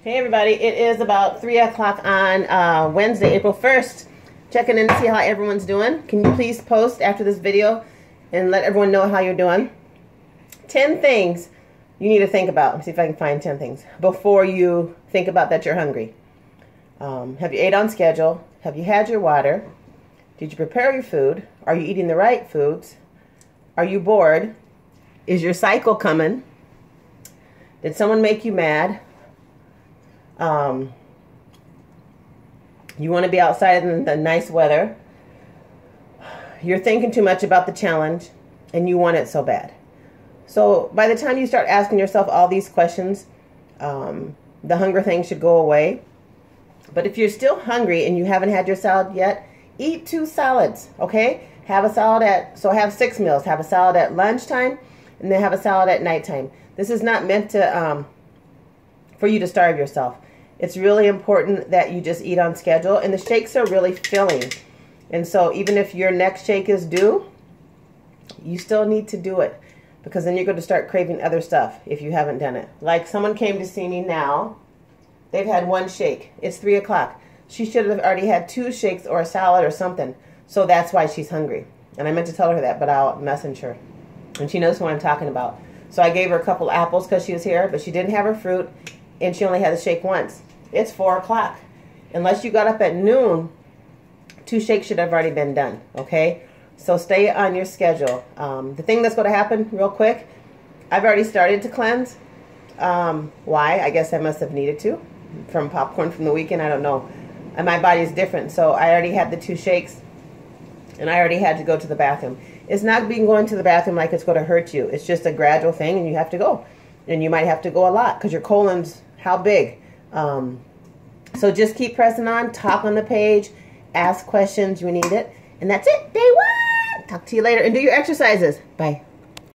Hey everybody, it is about 3 o'clock on Wednesday, April 1st. Checking in to see how everyone's doing. Can you please post after this video and let everyone know how you're doing? 10 things you need to think about. Let's see if I can find 10 things before you think about that you're hungry. Have you ate on schedule? Have you had your water? Did you prepare your food? Are you eating the right foods? Are you bored? Is your cycle coming? Did someone make you mad? You want to be outside in the nice weather. You're thinking too much about the challenge and you want it so bad. So by the time you start asking yourself all these questions, the hunger thing should go away. But if you're still hungry and you haven't had your salad yet, eat 2 salads, okay? Have a salad have 6 meals. Have a salad at lunchtime and then have a salad at nighttime. This is not meant to, for you to starve yourself. It's really important that you just eat on schedule, and the shakes are really filling. And so even if your next shake is due, you still need to do it, because then you're going to start craving other stuff if you haven't done it. Like someone came to see me now. They've had 1 shake. It's 3 o'clock. She should have already had 2 shakes or a salad or something. So that's why she's hungry. And I meant to tell her that, but I'll message her. And she knows what I'm talking about. So I gave her a couple apples because she was here, but she didn't have her fruit, and she only had the shake once. It's 4 o'clock. Unless you got up at noon, 2 shakes should have already been done, okay? So stay on your schedule. The thing that's going to happen real quick, I've already started to cleanse. Why? I guess I must have needed to. From popcorn from the weekend, I don't know. And my body is different. So I already had the 2 shakes, and I already had to go to the bathroom. It's not being going to the bathroom like it's going to hurt you. It's just a gradual thing, and you have to go. And you might have to go a lot because your colon's how big? So just keep pressing on, talk on the page, ask questions, you need it. And that's it. Day 1. Talk to you later and do your exercises. Bye.